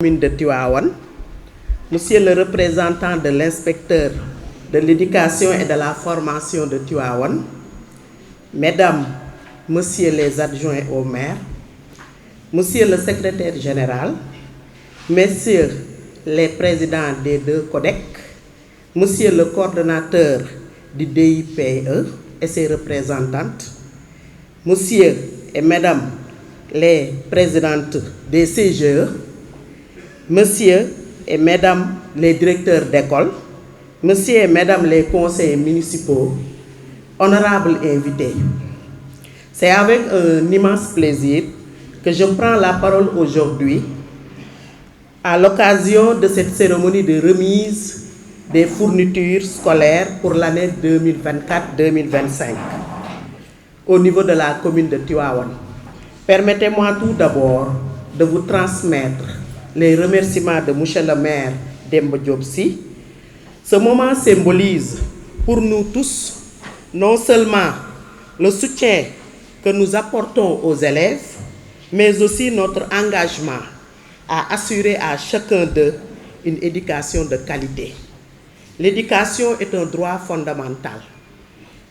Commune de Tivaouane, Monsieur le représentant de l'inspecteur de l'éducation et de la formation de Tivaouane, Mesdames, Messieurs les adjoints au maire, Monsieur le secrétaire général, Messieurs les présidents des deux CODEC, Monsieur le coordonnateur du DIPE et ses représentantes, Monsieur et Mesdames les présidentes des CGE, Messieurs et Mesdames les directeurs d'école, Messieurs et Mesdames les conseillers municipaux, honorables invités, c'est avec un immense plaisir que je prends la parole aujourd'hui à l'occasion de cette cérémonie de remise des fournitures scolaires pour l'année 2024-2025 au niveau de la commune de Tivaouane. Permettez-moi tout d'abord de vous transmettre les remerciements de Monsieur le maire Demba Diop Sy. Ce moment symbolise pour nous tous non seulement le soutien que nous apportons aux élèves, mais aussi notre engagement à assurer à chacun d'eux une éducation de qualité. L'éducation est un droit fondamental.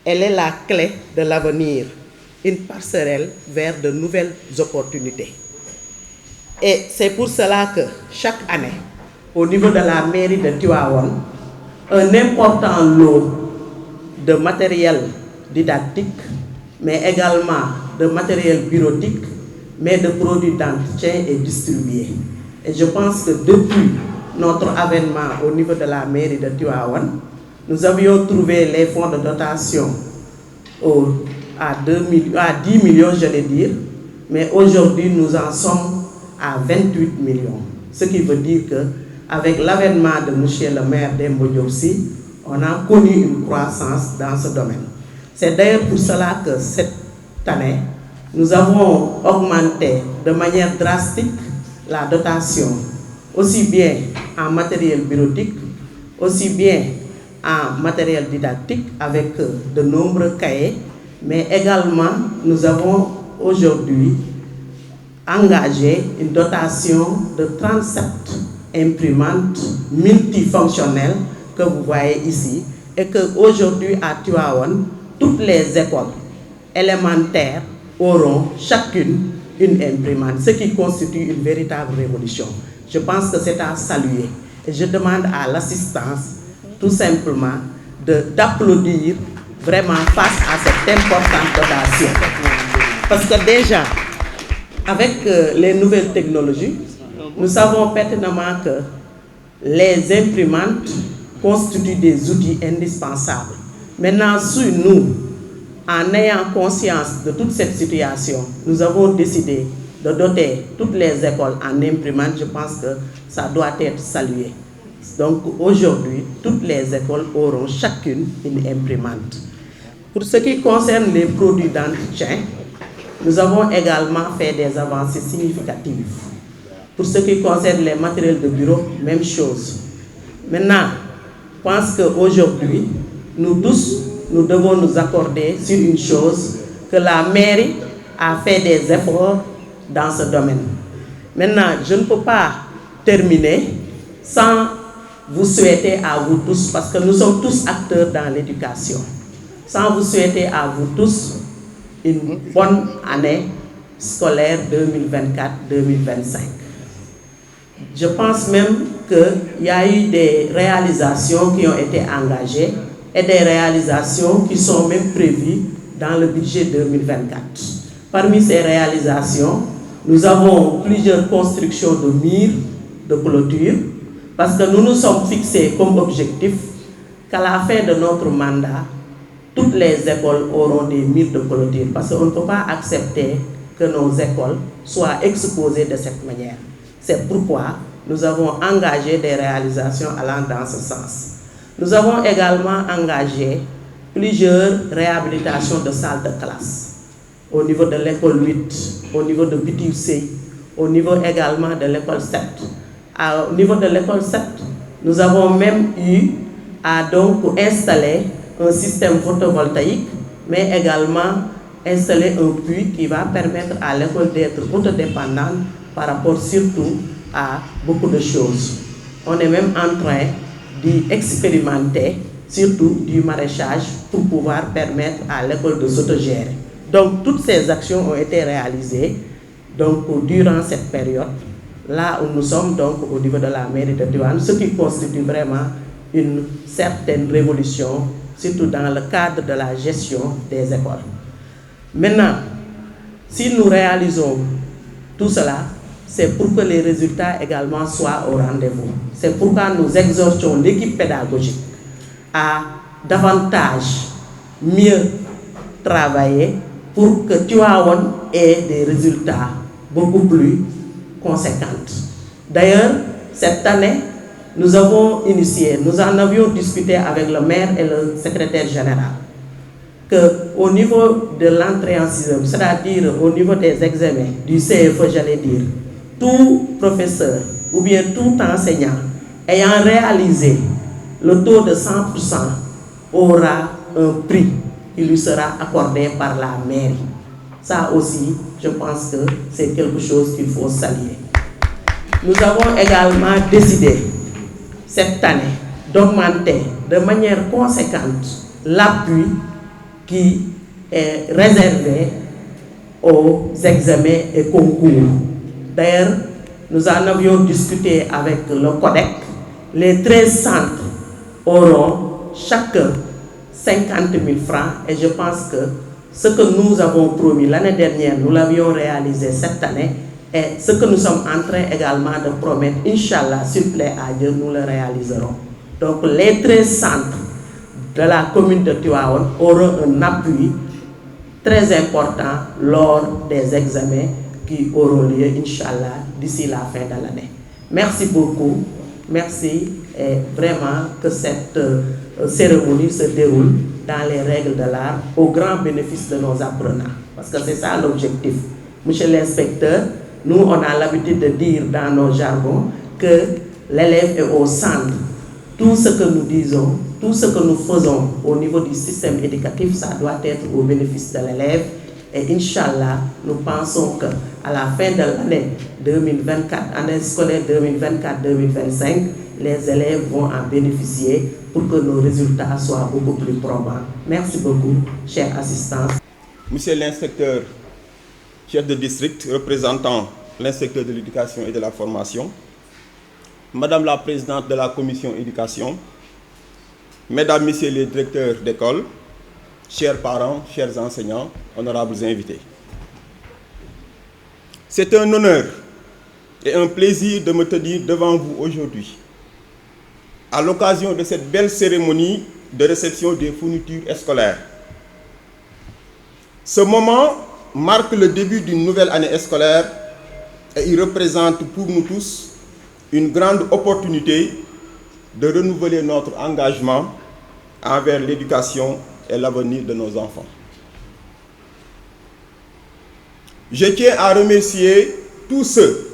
Elle est la clé de l'avenir, une passerelle vers de nouvelles opportunités. Et c'est pour cela que chaque année, au niveau de la mairie de Tivaouane, un important lot de matériel didactique, mais également de matériel bureautique, mais de produits d'entretien est distribué. Et je pense que depuis notre avènement au niveau de la mairie de Tivaouane, nous avions trouvé les fonds de dotation à 10 millions, je vais dire, mais aujourd'hui nous en sommes à 28 millions. Ce qui veut dire qu'avec l'avènement de Monsieur le maire Demba Diop Sy, on a connu une croissance dans ce domaine. C'est d'ailleurs pour cela que cette année, nous avons augmenté de manière drastique la dotation, aussi bien en matériel bureautique, aussi bien en matériel didactique avec de nombreux cahiers, mais également nous avons aujourd'hui engagé une dotation de 37 imprimantes multifonctionnelles que vous voyez ici, et qu'aujourd'hui à Tivaouane, toutes les écoles élémentaires auront chacune une imprimante, ce qui constitue une véritable révolution. Je pense que c'est à saluer. Et je demande à l'assistance tout simplement d'applaudir vraiment face à cette importante dotation. Parce que déjà, avec les nouvelles technologies, nous savons pertinemment que les imprimantes constituent des outils indispensables. Maintenant, si nous, en ayant conscience de toute cette situation, nous avons décidé de doter toutes les écoles en imprimantes. Je pense que ça doit être salué. Donc aujourd'hui, toutes les écoles auront chacune une imprimante. Pour ce qui concerne les produits d'entretien, nous avons également fait des avancées significatives. Pour ce qui concerne les matériels de bureau, même chose. Maintenant, je pense qu'aujourd'hui, nous tous, nous devons nous accorder sur une chose, que la mairie a fait des efforts dans ce domaine. Maintenant, je ne peux pas terminer sans vous souhaiter à vous tous, parce que nous sommes tous acteurs dans l'éducation, sans vous souhaiter à vous tous une bonne année scolaire 2024-2025. Je pense même qu'il y a eu des réalisations qui ont été engagées et des réalisations qui sont même prévues dans le budget 2024. Parmi ces réalisations, nous avons plusieurs constructions de murs de clôture, parce que nous nous sommes fixés comme objectif qu'à la fin de notre mandat, toutes les écoles auront des murs de clôture, parce qu'on ne peut pas accepter que nos écoles soient exposées de cette manière. C'est pourquoi nous avons engagé des réalisations allant dans ce sens. Nous avons également engagé plusieurs réhabilitations de salles de classe au niveau de l'école 8, au niveau de BTUC, au niveau également de l'école 7. Au niveau de l'école 7, nous avons même eu à donc installer un système photovoltaïque, mais également installer un puits qui va permettre à l'école d'être autodépendante par rapport surtout à beaucoup de choses. On est même en train d'expérimenter, surtout du maraîchage, pour pouvoir permettre à l'école de s'autogérer. Donc toutes ces actions ont été réalisées donc, durant cette période, là où nous sommes donc au niveau de la mairie de Tivaouane, ce qui constitue vraiment une certaine révolution, surtout dans le cadre de la gestion des écoles. Maintenant, si nous réalisons tout cela, c'est pour que les résultats également soient au rendez-vous. C'est pourquoi nous exhortons l'équipe pédagogique à davantage mieux travailler pour que Tivaouane ait des résultats beaucoup plus conséquents. D'ailleurs, cette année, nous avons initié, nous en avions discuté avec le maire et le secrétaire général, qu'au niveau de l'entrée en sixième, c'est-à-dire au niveau des examens du CFE, j'allais dire, tout professeur ou bien tout enseignant ayant réalisé le taux de 100% aura un prix qui lui sera accordé par la mairie. Ça aussi, je pense que c'est quelque chose qu'il faut saluer. Nous avons également décidé cette année d'augmenter de manière conséquente l'appui qui est réservé aux examens et concours. D'ailleurs, nous en avions discuté avec le CODEC. Les 13 centres auront chacun 50 000 francs et je pense que ce que nous avons promis l'année dernière, nous l'avions réalisé cette année et ce que nous sommes en train également de promettre, Inch'Allah, s'il plaît à Dieu, nous le réaliserons. Donc les 13 centres de la commune de Tivaouane auront un appui très important lors des examens qui auront lieu, Inch'Allah, d'ici la fin de l'année. Merci beaucoup. Merci et vraiment que cette cérémonie se déroule dans les règles de l'art au grand bénéfice de nos apprenants. Parce que c'est ça l'objectif. Monsieur l'inspecteur, nous on a l'habitude de dire dans nos jargons que l'élève est au centre. Tout ce que nous disons, tout ce que nous faisons au niveau du système éducatif, ça doit être au bénéfice de l'élève. Et Inch'Allah, nous pensons qu'à la fin de l'année 2024, année scolaire 2024-2025, les élèves vont en bénéficier pour que nos résultats soient beaucoup plus probants. Merci beaucoup, chers assistants. Monsieur l'inspecteur, chef de district, représentant l'inspecteur de l'éducation et de la formation, Madame la présidente de la commission éducation, Mesdames, Messieurs les directeurs d'école, chers parents, chers enseignants, honorables invités. C'est un honneur et un plaisir de me tenir devant vous aujourd'hui, à l'occasion de cette belle cérémonie de réception des fournitures scolaires. Ce moment marque le début d'une nouvelle année scolaire et il représente pour nous tous une grande opportunité de renouveler notre engagement envers l'éducation et l'avenir de nos enfants. Je tiens à remercier tous ceux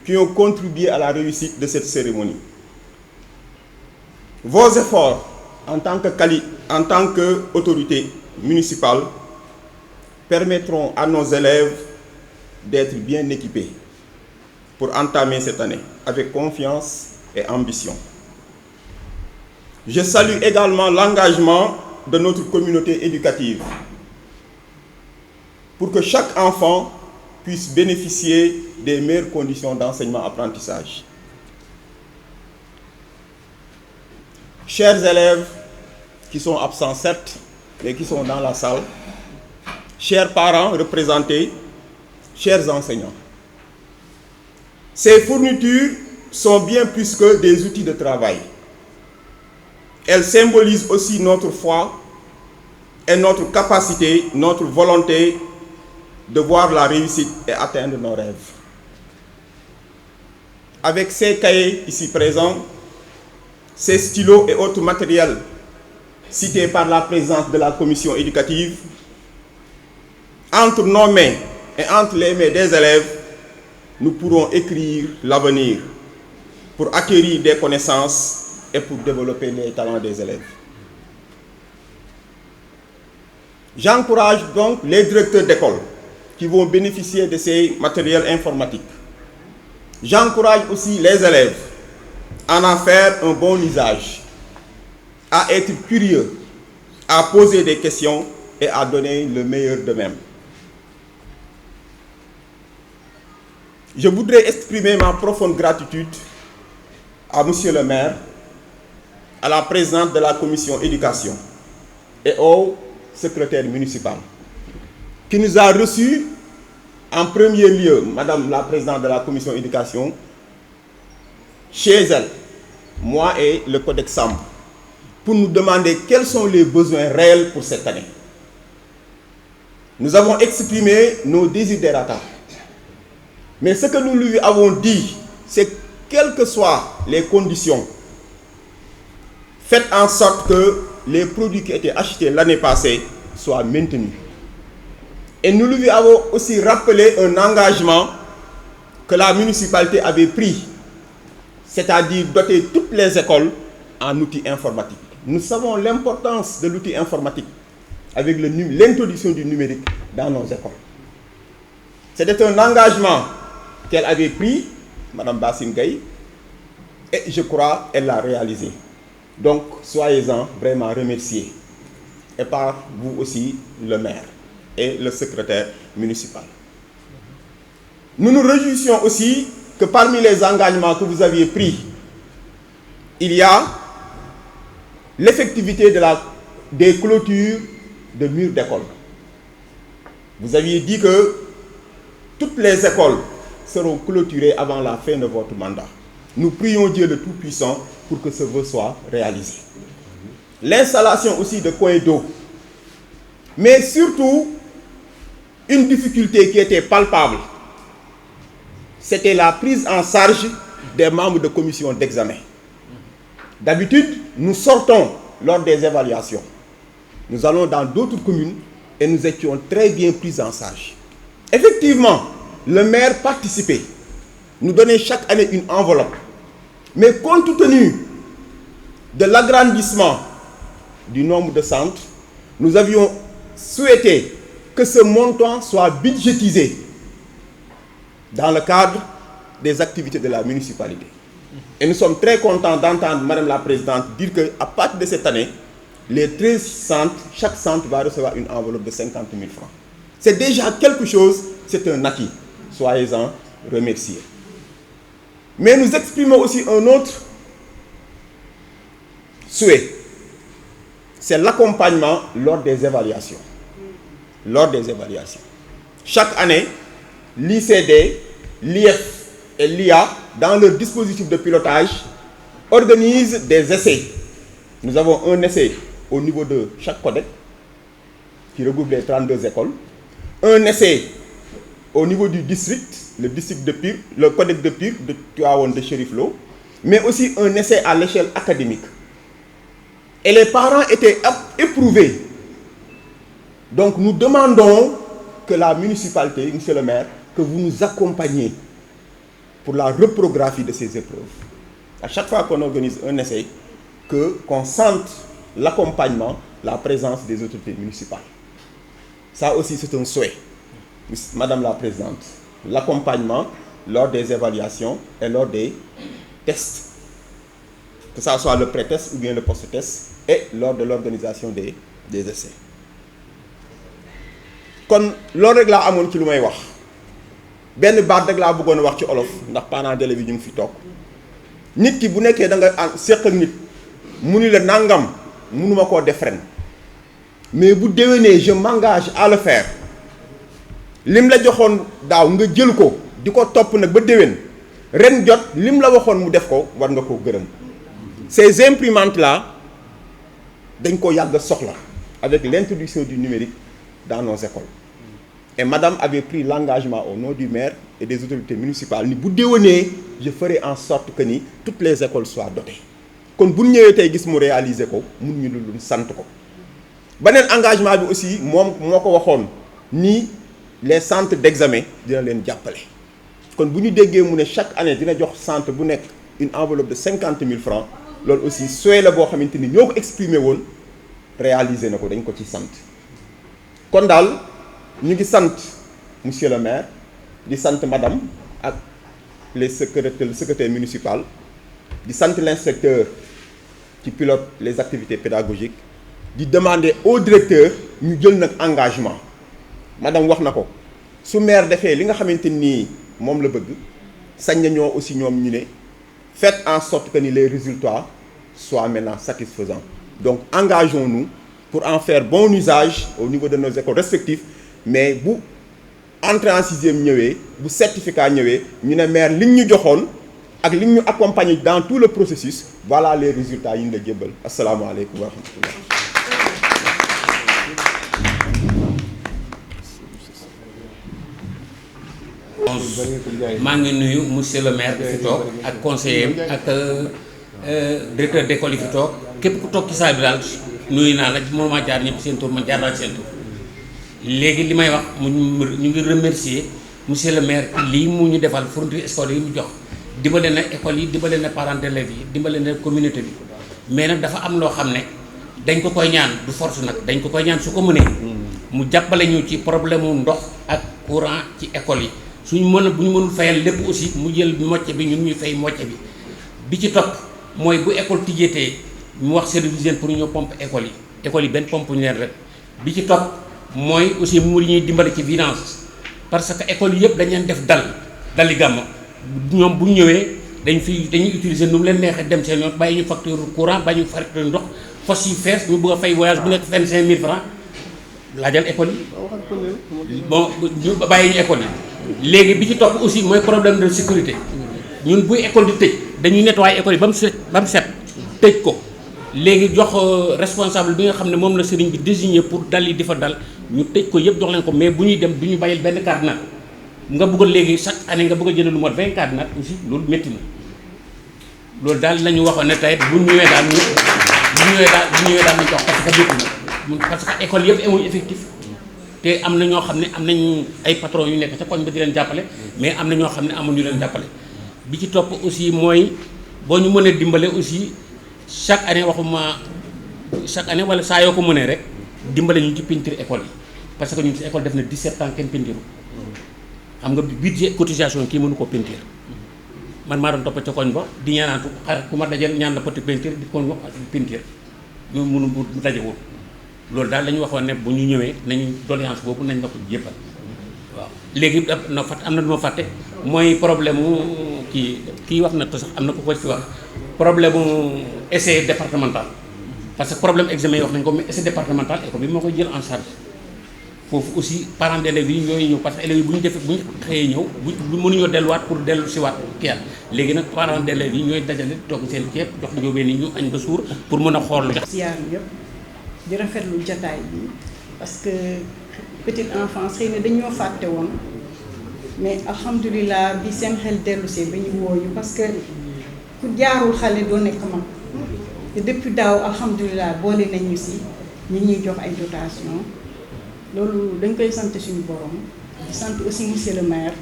qui ont contribué à la réussite de cette cérémonie. Vos efforts en tant qu'autorité municipale permettront à nos élèves d'être bien équipés pour entamer cette année avec confiance et ambition. Je salue également l'engagement de notre communauté éducative pour que chaque enfant puisse bénéficier des meilleures conditions d'enseignement-apprentissage. Chers élèves qui sont absents certes, mais qui sont dans la salle, chers parents représentés, chers enseignants, ces fournitures sont bien plus que des outils de travail. Elles symbolisent aussi notre foi et notre capacité, notre volonté de voir la réussite et atteindre nos rêves. Avec ces cahiers ici présents, ces stylos et autres matériels cités par la présidente de la commission éducative, entre nos mains et entre les mains des élèves, nous pourrons écrire l'avenir pour acquérir des connaissances et pour développer les talents des élèves. J'encourage donc les directeurs d'école qui vont bénéficier de ces matériels informatiques J'encourage aussi les élèves à en faire un bon usage, à être curieux, à poser des questions et à donner le meilleur d'eux-mêmes. Je voudrais exprimer ma profonde gratitude à Monsieur le maire, à la présidente de la commission éducation et au secrétaire municipal, qui nous a reçus en premier lieu, Madame la présidente de la commission éducation, chez elle, moi et le Codex Samb, pour nous demander quels sont les besoins réels pour cette année. Nous avons exprimé nos desiderata. Mais ce que nous lui avons dit, c'est que quelles que soient les conditions, faites en sorte que les produits qui étaient achetés l'année passée soient maintenus. Et nous lui avons aussi rappelé un engagement que la municipalité avait pris, c'est-à-dire doter toutes les écoles en outils informatiques. Nous savons l'importance de l'outil informatique avec l'introduction du numérique dans nos écoles. C'était un engagement qu'elle avait pris, Mme Bassine Gaye, et je crois qu'elle l'a réalisé. Donc, soyez-en vraiment remerciés. Et par vous aussi, le maire et le secrétaire municipal. Nous nous réjouissons aussi que parmi les engagements que vous aviez pris, il y a l'effectivité des clôtures de murs d'école. Vous aviez dit que toutes les écoles seront clôturées avant la fin de votre mandat. Nous prions Dieu le Tout-Puissant pour que ce vœu soit réalisé. L'installation aussi de coins d'eau. Mais surtout, une difficulté qui était palpable, c'était la prise en charge des membres de commission d'examen. D'habitude, nous sortons lors des évaluations. Nous allons dans d'autres communes et nous étions très bien pris en charge. Effectivement, le maire participait, nous donnait chaque année une enveloppe. Mais compte tenu de l'agrandissement du nombre de centres, nous avions souhaité que ce montant soit budgétisé dans le cadre des activités de la municipalité. Et nous sommes très contents d'entendre Madame la Présidente dire qu'à partir de cette année, les 13 centres, chaque centre va recevoir une enveloppe de 50 000 francs. C'est déjà quelque chose, c'est un acquis. Soyez-en remerciés. Mais nous exprimons aussi un autre souhait. C'est l'accompagnement lors des évaluations. Lors des évaluations. Chaque année, l'ICD, l'IF et l'IA, dans leur dispositif de pilotage, organisent des essais. Nous avons un essai au niveau de chaque codec, qui regroupe les 32 écoles. Un essai au niveau du district, le district de Pire, le codec de Pire, de Tivaouane, de Chérif Lo, mais aussi un essai à l'échelle académique. Et les parents étaient éprouvés. Donc nous demandons que la municipalité, monsieur le maire, que vous nous accompagniez pour la reprographie de ces épreuves. À chaque fois qu'on organise un essai, qu'on sente l'accompagnement, la présence des autorités municipales. Ça aussi, c'est un souhait. Madame la Présidente, l'accompagnement lors des évaluations et lors des tests, que ce soit le pré-test ou bien le post-test, et lors de l'organisation des essais. Kon loolu rek laa amoon ci lu may wax benn baat rek laa bëggoon wax ci olof ndax parents d'élèves yi ñu ngi fi toog nit ki bu nekkee da nga seq ak nit mu ni la nangam mënuma koo def ren mais bu déwénee je m'engage à le faire lim la joxoon daaw nga jël ko di ko topp nag ba déwén ren jot lim la waxoon mu def ko war nga koo gërëm. Ces imprimantes là dañ ko yàgg soxla avec l'introduction du numérique dans nos écoles. Et madame avait pris l'engagement au nom du maire et des autorités municipales ni bu déwénee je ferai en sorte que ni toutes les écoles soient dotées. Kon bu ñëwee tey gis mu réaliser ko mun ñu lu sant ko. Beneen engagement bi aussi moom moo ko waxoon ni les centres d'examen dina leen jàppale. Kon bu ñu déggee mu ne chaque année dina jox centre bu nekk une enveloppe de 50 000 francs loolu aussi souhait la boo xamante ni ñoo ko exprimé woon réaliser na ko dañ ko ci sant. Kon daal ñu ngi sant monsieur le maire di sant madame ak le secrétaire municipal di sant l'inspecteur qui pilote les activités pédagogiques di demander au directeur ñu jël nag engagement madame wax na ko su maire defee li nga xamante nii moom la bëgg sañ nañoo aussi ñoom ñu ne faites en sorte que ni les résultats soient maintenant satisfaisants. Donc engageons-nous pour en faire bon usage au niveau de nos écoles respectives, mais bu entrée en sixième ñëwee bu certificat ñëwee ñu ne maire liñ ñu joxoon ak liñ ñu accompagner dans tout le processus, voilà les résultats yi ñu la jébbal. Asalaamaaleykum wa rahmatullah. maa ngi nuyu monsieur le maire bi fi toog ak conseiller ak directeur d'école yi fi toog képp ku toog ci saa bi daal nuyu naa la moo ma jaar ñëpp seen tur ma jaar naa seen tur léegi li may wax ñu ngi remercier monsieur le maire lii mu ñu defal fourniture scolaire yi mu jox dimbale na école yi dimbale na parents d'élèves yi dimbale na communauté bi mais nag dafa am loo xam ne dañ ko koy ñaan du force nag dañ ko koy ñaan su ko mënee mu jàppale ñu ci problème mu ndox ak courant ci école yi suñu mën a bu ñu mënul fayal lépp aussi mu jël mocce bi ñun ñuy fay mocce bi ci topp mooy bu école tijjeetee mu wax service d'hygiène pour ñu pompe école yi benn pompe ñu leen rek bi ci topp mooy aussi mu ñuy dimbali ci finance parce que école yi yëpp dañ leen def dali gàmmo ñoom bu ñu ñëwee dañuy utiliser nu mu leen neexee dem seen yoon bàyyi ñu facture courant bàyyi ñu facture ndox fos yi fees ñu bëgg a fay voyage bu nekk 25 000 francs laajal école yi bon ñu bàyyi ñu école yi léegi bi ci topp aussi mooy problème de sécurité ñun buy école di tëj dañuy nettoyer école yi ba mu set tëj ko léegi jox responsable bi nga xam ne moom la sëriñ bi désigné pour dal yi di fa dal ñu tëj ko yëpp jox leen ko mais bu ñuy dem du ñu bàyyil benn cadenas nga bëgg a léegi chaque année nga bëgg a jënd lu mot 20 cadenas aussi loolu métti na loolu daal la ñu waxoon ne tey bu ñëwee daal ñu jox parce que métti na parce que école yëpp amuñu effectif te am na ñoo xam ne am nañ ay patron yu nekk ca koñ ba di leen jàppale mais am na ñoo xam ne amuñu leen jàppale bi ci topp aussi mooy boo ñu mënee dimbale aussi chaque année wala saa yoo ko mënee rek dimbale ñu ci peinture école yi parce que ñun si école def na 17 ans kenn peinture xam nga budget cotisation kii mënu ko peinture man maa doon topp ca koñ ba di ñaanaatu xar ku ma dajal ñaan la poti peinture di koñ wax peinture ñu mënu mu dajewul loolu daal la ñu waxoon ne bu ñu ñëwee nañu doléance boobu nañ la ko jébbal waaw léegi am na lu ma fàtte mooy problème mu kii wax na to sax am na ko fi wax problème mu essai départemental parce que problème examen yi wax nañ ko mais essai départemental école bi moo koy jël en charge foofu aussi parents d'élèves yi ñooy ñëw parce que élèves yi bu ñu xëyee ñëw bu mënuñoo delluwaat pour dellu si waat kii léegi nag parents d'élèves yi ñooy dajale togg seen ceeb jox njóobeen yi ñu añ ba suur pour mën a xool di rafetlu jataay bi parce que petite enfance xëy na dañoo fàtte woon mais alhamdulilah bi seen xel dellusee ba ñu wooyu parce que ku jaarul xale doo nekk mag te depuis daaw alhamdulilah boole nañu si ñi ñuy jox ay dotation loolu dañ koy sant suñu borom di sant aussi monsieur le maire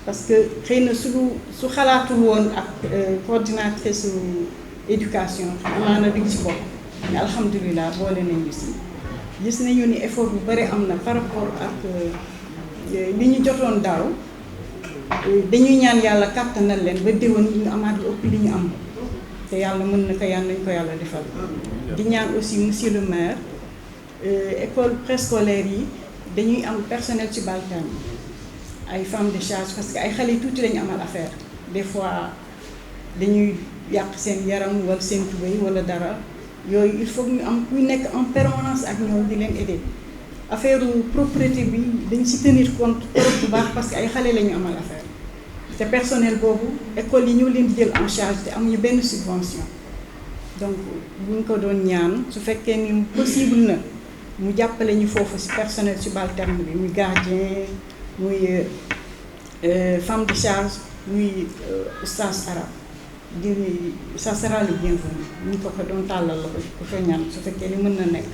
parce que xëy na su xalaatul woon ak coordinatrice su éducation amaana duñ si bopp mais alhamdulilah boole nañu si gis nañu ni effort bu bari am na par rapport ak li ñu jotoon daaw dañuy ñaan yàlla kàttanal leen ba déwén ñu amaat lu ëpp li ñu am te yàlla mën na ko yàlla nañ ko yàlla defal di ñaan aussi monsieur le maire école préscolaire yi dañuy am personnel subalterne ay femmes de charge parce que ay xale yu tuuti lañu amal affaire des fois dañuy yàq seen yaram wala seen tubéy wala dara yooyu il faut ñu am kuy nekk en permanence ak ñoom di leen aider affaire propreté bi dañ ci tenir compte trop bu baax parce que ay xale la ñu amal affaire te personnel boobu école yi ñoo leen di jël en charge te amuñu benn subvention donc bu ñu ko doon ñaan su fekkee ni possible na mu jàppale ñu foofu ci personnel subalterne bi muy gardien muy femme de charge muy stage arabe di ça sera le bienvenu ñu ko doon tàllal la ko fa ñaan su fekkee ni mën na nekk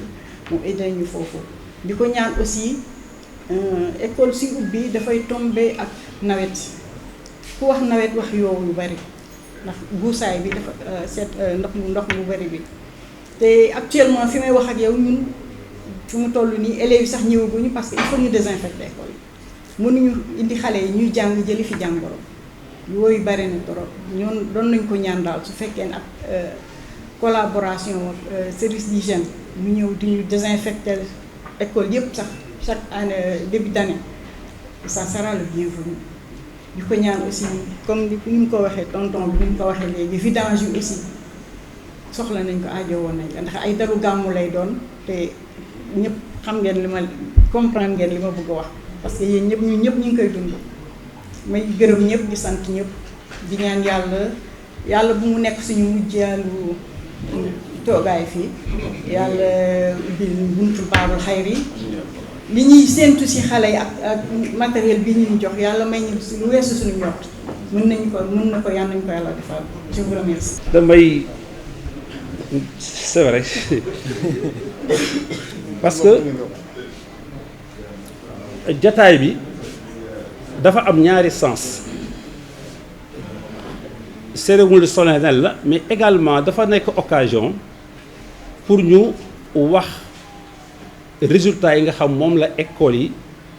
mu aider ñu foofu di ko ñaan aussi école si ubbi dafay tomber ak nawet ku wax nawet wax yow yu bari ndax guusaay bi dafa seet ndox mu bari bi te actuellement fi may wax ak yow ñun fi mu toll nii élèves yi sax ñëwaguñu parce que il faut ñu désinfecter école yi mënuñu indi xale yi ñuy jàng jëli fi jàngoro yooyu bari na trop ñoon doon nañ ko ñaan daal su fekkee ne ak collaboration service d'hygiène mu ñëw di ñu désinfecter école yëpp sax chaque année début d'année ça sera le bienvenu. di ko ñaan aussi comme ni mu ko waxee tonton bi ni mu ko waxee léegi vidange yu aussi soxla nañ ko aajo woon nañ ko ndax ay daru gàmmu lay doon te ñëpp xam ngeen li ma comprendre ngeen li ma bëgg a wax parce que yéen ñëpp ñun ñëpp ñu ngi koy dund. may gërëm ñëpp di sant ñëpp di ñaan yàlla bu mu nekk suñu mujjaalu toogaay fii yàlla ubbil buntu baabul xayri li ñuy séentu ci xale yi ak matériel bi ñu jox yàlla may ñu lu weesu suñu ñott mën na ko yàlla nañu ko yàlla defal. Je vous remercie. damay c'est vrai parce que jataay bi dafa am ñaari sens cérémonie solennelle la mais également dafa nekk occasion pour ñu wax résultats yi nga xam moom la école yi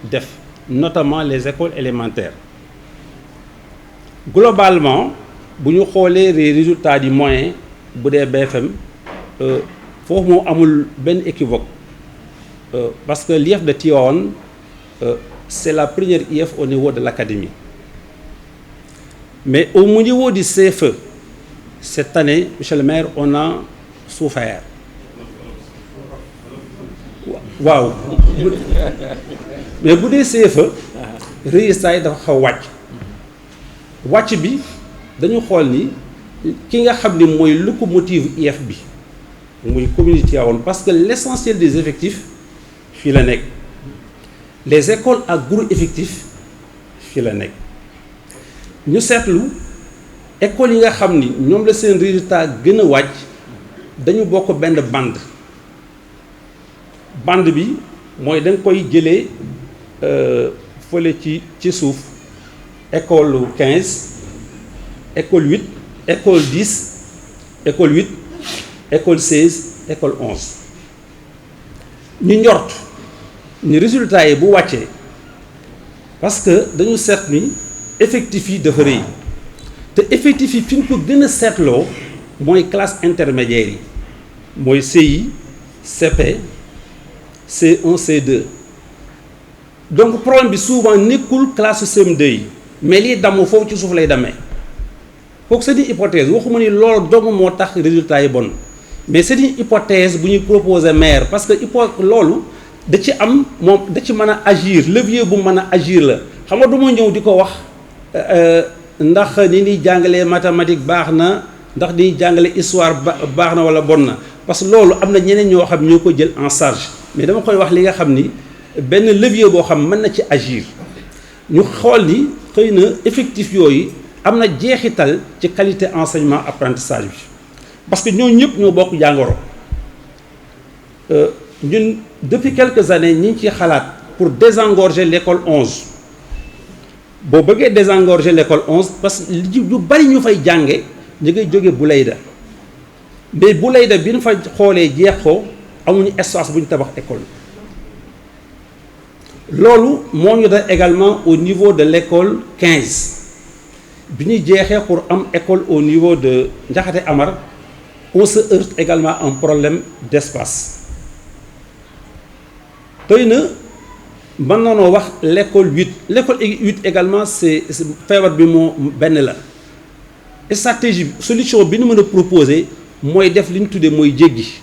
def notamment les écoles élémentaires globalement bu ñu xoolee les résultats du moyen bu dee BFM foofu moom amul benn équivoque parce que l'IEF de Tivaouane c'est la première IEF au niveau de l'académie. Mais au niveau du CFE, cette année, monsieur le maire, on a souffert. Waaw. Mais bu dee CFE, résultat yi dafa xaw wàcc bi dañu xool ni ki nga xam ni mooy locomotive IEF bi muy commune Tivaouane parce que l'essentiel des effectifs fii la nekk. Les écoles à gros effectifs fii la nekk ñu seetlu écoles yi nga xam ni ñoom la seen résultat gën a wàcc dañu bokk benn bande bi mooy da nga koy jëlee fële ci suuf école 15 école 8 école 10 école 8 école 16 école 11 ñu njort ni résultat yi bu wàccee parce que dañu seet ni effectif yi dafa rëy te effectif yi fi ñu ko gën a seetloo mooy classe intermédiaire yi mooy CI CP C1 C2 donc problème bi souvent nekkul classe CM2 yi mais lii damm foofu ci suuf lay demee kooku c'est une hypothèse waxuma ni loolu dong moo tax résultat yi bon mais c'est une hypothèse bu ñuy proposer maire parce que loolu da ci am moom da ci mën a agir levier bu mën a agir la xam nga du ma ñëw di ko wax ndax ni ñuy jàngalee mathématique baax na ndax ni ñuy jàngale histoire baax na wala bon na parce que loolu am na ñeneen ñoo xam ñoo ko jël en charge mais dama koy wax li nga xam ni benn levier boo xam mën na ci agir ñu xool ni xëy na effectif yooyu am na jeexital ci qualité enseignement apprentissage bi parce que ñoo ñëpp ñoo bokk jàngoro ñun depuis quelques années ñi ngi ciy xalaat pour désengorger l'école 11 boo bëggee désengorger l'école 11 parce que lu bari ñu fay jànge ñu ngay jóge Bouleyda mais Bouleyda bi ñu fa xoolee jeex ko amuñu espace bu ñu tabax école loolu moo ñu def également au niveau de l'école 15 bi ñu jeexee pour am école au niveau de Ndiakhate Amar on se heurte également à un problème d'espace tey na mën nañoo wax l'école 8 également c'est feebar bi moo benn la stratégie solution bi ñu mën a proposer mooy def li ñu tuddee mooy jéggi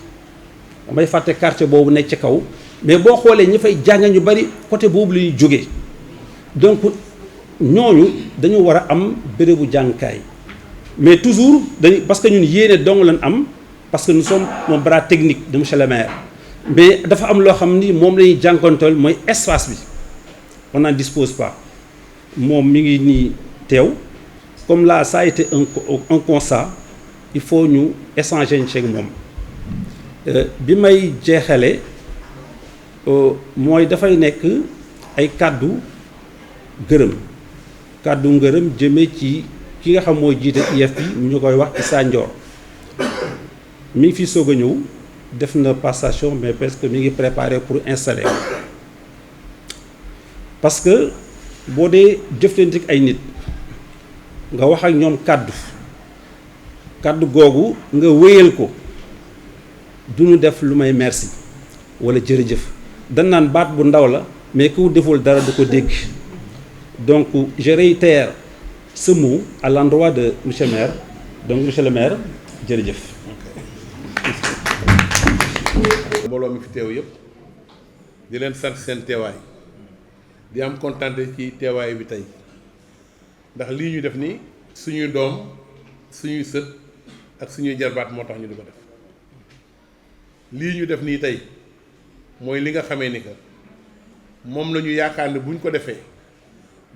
damay fàtte quartier boobu nekk ci kaw mais boo xoolee ñi fay jàng ñu bari côté boobu la ñuy jógee donc ñooñu dañu war a am bérébu jàngukaay mais toujours dañu parce que ñun yéene dong lañ am parce que nous sommes mon bras technique de monsieur le maire mais dafa am loo xam ni moom la ñuy jànkonteel mooy espace bi on n'en dispose pas moom mi ngi nii teew comme là ça a été un constat il faut ñu échanger ci moom bi may jeexale mooy dafay nekk ay kàddu ngërëm jëme ci ki nga xam mooy jiite IEF bi mu ñu koy wax Issa Ndior mi ngi fi soog a ñëw def na passation mais presque mi ngi préparé pour installer parce que boo dee jëflante ak ay nit nga wax ak ñoom kàddu googu nga wéyal ko duñu def lu may merci wala jërëjëf dañ naan baat bu ndaw la mais ku deful dara du ko dégg. Donc je réitère ce mot à l'endroit de monsieur le maire. Donc monsieur le maire jërëjëf. mbooloo mi fi teew yëpp di leen sant seen teewaay di am kontaan ci teewaay bi tey ndax lii ñu def nii suñuy doom suñuy sët ak suñuy jarbaat moo tax ñu di ko def lii ñu def nii tey mooy li nga xamee ni que moom la ñu yaakaar ne bu ñu ko defee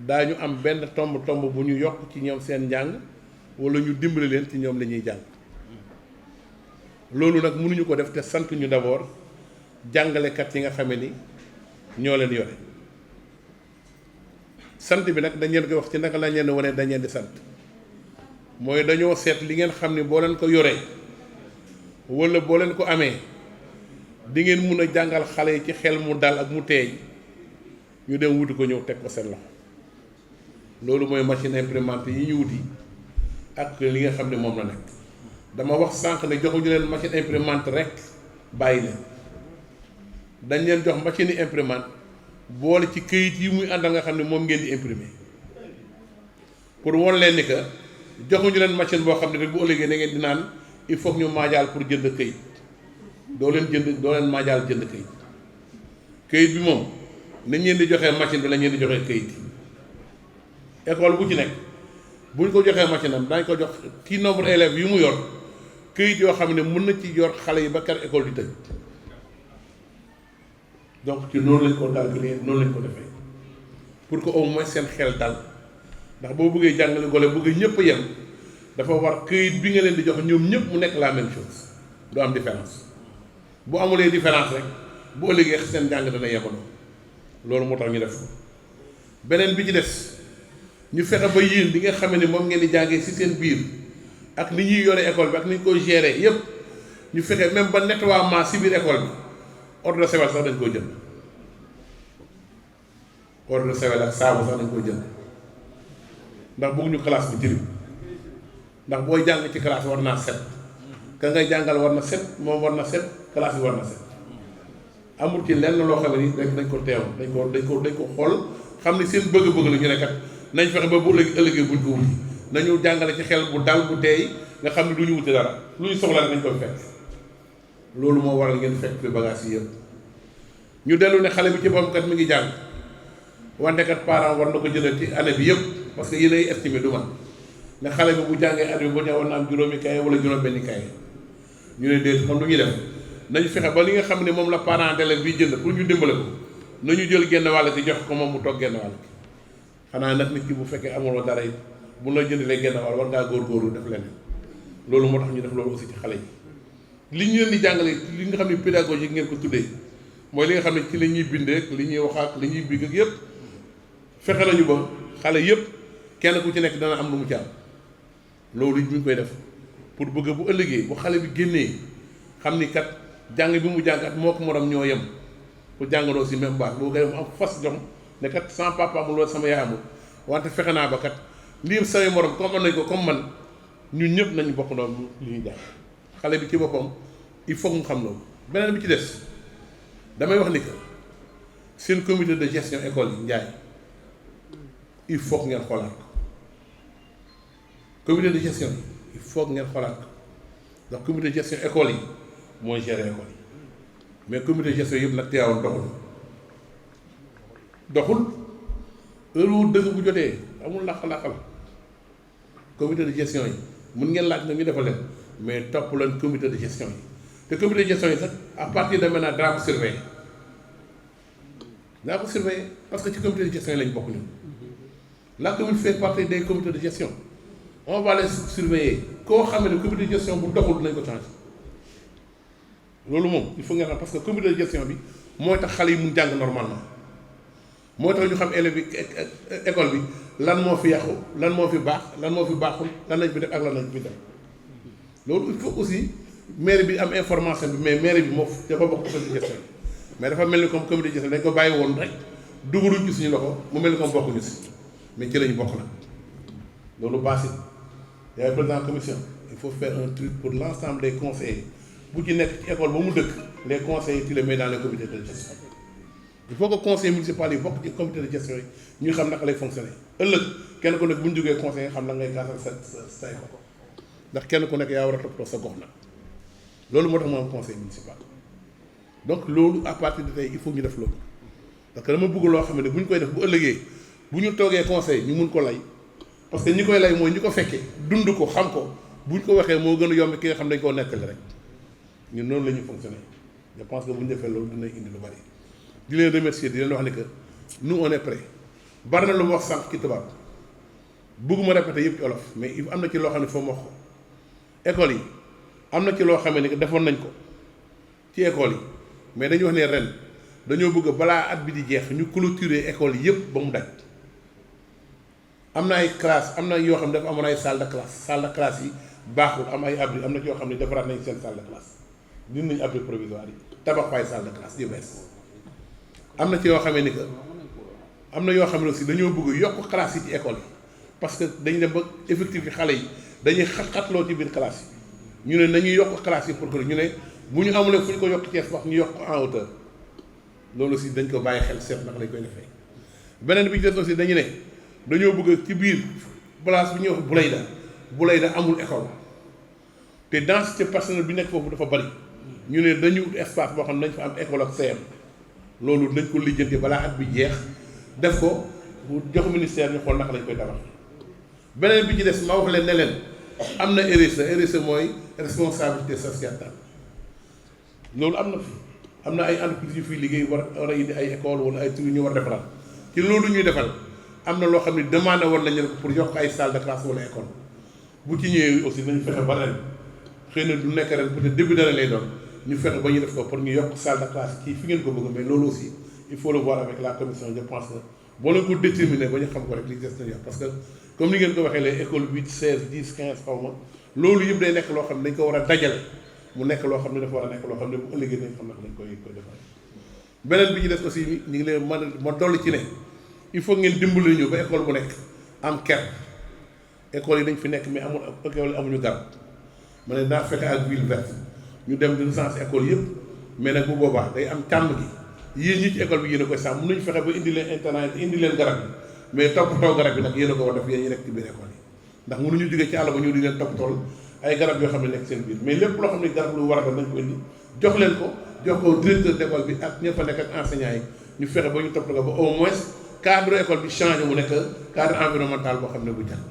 daañu am benn tomb bu ñu yokk ci ñoom seen njàng wala ñu dimbali leen ci ñoom la ñuy jàng loolu nag mënuñu ko def te sant ñu d'abord jàngalekat yi nga xamee ni ñoo leen yore sant bi nag dañ leen koy wax ci naka lañ leen wane dañ leen di sant mooy dañoo seet li ngeen xam ni boo leen ko yoree wala boo leen ko amee di ngeen mun a jàngal xale yi ci xel mu dal ak mu teey ñu dem wuti ko ñëw teg ko seen loxo loolu mooy machine imprimante yi ñu wuti ak li nga xam ne moom la nekk dama wax sànq ne joxuñu leen machine imprimante rek bàyyi leen dañ leen jox machine imprimante boole ci këyit yi muy àndal nga xam ne moom ngeen di imprimer pour won leen ni que joxuñu leen machine boo xam ne rek bu ëllëgee da ngeen di naan il faut que ñu maajaal pour jënd këyit doo leen maajaal jënd këyit bi moom nañ leen di joxee machine bi la leen di joxee këyit yi école bu ci nekk bu ñu ko joxee machine am dañ ko jox ci nombre élèves yu mu yor këyit yoo xam ne mën na ci yor xale yi ba kar école di tëj donc ci noonu lañ ko calculer noonu lañ ko defee pour que au moins seen xel dal ndax boo bëggee jàngale gole bëgg ñëpp a yem dafa war këyit bi nga leen di jox ñoom ñëpp mu nekk la même chose du am différence bu amulee différence rek bu ëllëgee seen jàng dana yemaloo loolu moo tax ñu def beneen bi ci des ñu fexe ba yéen li nga xam ne moom ngeen di jàngee ci seen biir ak ni ñuy yore école bi ak ni ñu koy gérer yépp ñu fexe même ba nettoiement ci biir école bi eau de Javel sax dañ koy jënd eau de Javel ak saabu sax dañ koy jënd ndax bëgguñu classe bi tilim ndax booy jàng ci classe war naa set ka ngay jàngal war na set moom war na set classe bi war na set amul ci lenn loo xam ne ni rek dañ ko teew dañ ko xool xam ne seen bëgg-bëgg la ñu ne kat nañ fexe ba bu ëllëgee buñ ko wuti nañu jàngale ci xel bu dal bu teey nga xam ne du ñu wuti dara lu ñu soxla nañ koy fekk loolu moo waral ngeen fekk fi bagage yi yëpp ñu dellu ne xale bi ci boppam kat mi ngi jàng wante kat parent war na ko jëndal ci année bi yëpp parce que yéen ay estimé du man ne xale bi bu jàngee année bi bu ñëw war na am juróomi kaye wala juróom benni kaye ñu ne déet xam lu ñuy def nañu fexe ba li nga xam ne moom la parent d'élève bi jënd pour ñu dimbale ko nañu jël genn wàll gi jox ko moom mu toog genn wàll gi xanaa nag nit ki bu fekkee amuloo dara it bu la jëndalee genn wàll war ngaa góorgóorlu def leneen loolu moo tax ñu def loolu aussi ci xale yi li ñu leen di jàngale li nga xam ne pédagogie ngeen ko tuddee mooy li nga xam ne ci la ñuy bindee ak li ñuy wax ak li ñuy bigg ak yëpp fexe nañu ba xale yëpp kenn ku ci nekk dana am lu mu ci am loolu ñu ngi koy def pour bëgg bu ëllëgee bu xale bi génnee xam ni kat jàng bi mu jàng at moo ko morom ñoo yem pour jàngandoo si même base boo koy am fas jom ne kat sama papa amul wala sama yaay amul wante fexe naa ba kat lii samay morom comme am nañ ko comme man ñun ñëpp nañu bokk noonu li ñuy jàng xale bi ci boppam il faut mu xam loolu. beneen bi ci des damay wax ni que seen comité de gestion école yi Ndiaye il faut que ngeen xoolaat ko comité de gestion yi il faut que ngeen xoolaat ko ndax comité de gestion école yi mooy gérer école yi mais comité de gestion yëpp nag teewoon doxul heure wu dëgg bu jotee amul làq-làqal comité de gestion yi mun ngeen laaj na ñu defal leen mais topp leen comité de gestion yi te comité de gestion yi sax à partir de maintenant daa ko surveiller parce que ci comité de gestion yi lañ bokk ñun la commune fait partie des comités de gestion on va les surveiller koo xam ne comité de gestion bu doxul dinañ ko changer loolu moom il faut ngeen xam parce que comité de gestion bi mooy tax xale yi mun jàng normalement moo tax ñu xam élèves bi école bi lan moo fi yàqu lan moo fi baax lan moo fi baaxul lan lañ fi def ak lan lañ fi def loolu il faut aussi maire bi am information bi mais maire bi moo dafa bokk comité de gestion mais dafa mel ni comme comité de gestion dañ ko bàyyi woon rek dugaluñ ci suñu loxo mu mel ni comme bokkuñu si mais ci lañu bokk nag loolu baasit yaay président commission il faut faire un truc pour l'ensemble des conseillers bu ci nekk ci école ba mu dëkk les conseillers tu les mets dans les comités de gestion il faut que conseil municipal yi bokk ci comité de gestion yi ñu xam naka lay fonctionner ëllëg kenn ku nekk bu ñu jógee conseil xam na ngay gàttal sa école ndax kenn ku nekk yaa war a toppatoo sa gox nag loolu moo tax mu am conseil municipal donc loolu à partir de tey il faut ñu def loolu parce que dama bëgg loo xam ne bu ñu koy def bu ëllëgee bu ñu toogee conseil ñu mun ko lay parce que ñi koy lay mooy ñi ko fekkee dund ko xam ko bu ñu ko waxee moo gën a yomb ki nga xam dañ koo nettali rek ñun noonu la ñuy fonctionner je pense que bu ñu defee loolu dina indi lu bari di leen remercier di leen wax ne que nous on est prêts bari na lu ma wax sànq ci tubaab bëgguma répéter yëpp ci olof mais am na ci loo xam ne foo ma wax ko école yi am na ci loo xam ne que defoon nañ ko ci école yi mais dañu wax ne ren dañoo bëgg balaa at bi di jeex ñu clôturer école yi yëpp ba mu daj am na ay classe am na yoo xam ne dafa amoon ay salle de classe yi baaxul am ay abri am na ci yoo xam ne defaraat nañ seen salle de classe dindi nañu abri provisoire yi tabax fay salle de classe yu bees am na ci yoo xamee ni que am na yoo xam ne aussi dañoo bëgg yokk classe yi ci école yi parce que dañu dem ba effectif yi xale yi dañuy xat-xatloo ci biir classe yi ñu ne nañuy yokk classe yi pour que ñu ne bu ñu amulee fu ñu ko yokk Cees wax ñu yokk en hauteur loolu aussi dañ ko bàyyi xel seet naka lañ koy defee beneen bi ci des aussi dañu ne dañoo bëgg ci biir place bi ñuy wax Bulayda amul école te densité personnelle bi nekk foofu dafa bari ñu ne dañu espace boo xam ne nañ fa am école ak CM loolu dañ ko lijjanti balaa at bi jeex def ko bu jox ministère ñu xool naka lañ koy tabax beneen bi ci des ma wax leen ne leen am na RSE mooy responsabilité sociétale loolu am na fi am na ay entreprises yu fiy liggéey war a indi ay école wala ay tur yu ñu war a defaraat ci loolu ñuy defal am na loo xam ne demandé war nañu pour yokk ay salle de classe wala école bu ci ñëwee aussi nañu fexe ba ren xëy na du nekk ren peut-être début d'année lay doon ñu fexe ba ñu def ko pour ñu yokk salle de classe ci fi ngeen ko bëgg mais loolu aussi il faut le voir avec la commission je pense que boo leen ko déterminer ba ñu xam ko rek li des na parce que comme ni ngeen ko waxee les écoles 8 16 10 15 xaw ma loolu yëpp day nekk loo xam ne dañ ko war a dajale mu nekk loo xam ne dafa war a nekk loo xam ne bu ëllëgee dañ xam naka lañ koy defal beneen bi ci des aussi ñu ngi leen ma dolli ci ne il faut ngeen dimbali ñu ba école bu nekk am ker école yi dañ fi nekk mais amul école yi amuñu garab ma ne daa fexe ak ville verte ñu dem di recenser école yëpp mais nag bu boobaa day am càmm gi yéen ñi ci école bi yéen a koy sàmm mën nañu fexe ba indi leen internet indi leen garab yi mais toppatoo garab yi nag yéen a ko war def yéen ñi nekk ci biir école yi ndax mënuñu jógee ci àll ba ñëw di leen toppatool ay garab yoo xam ne nekk seen biir mais lépp loo xam ne garab lu war a nañ ko indi jox leen ko jox ko directeur d'école bi ak ña fa nekk ak enseignants yi ñu fexe ba ñu toppatoo ba au moins cadre école bi changé mu nekk cadre environnemental boo xam ne bu jàll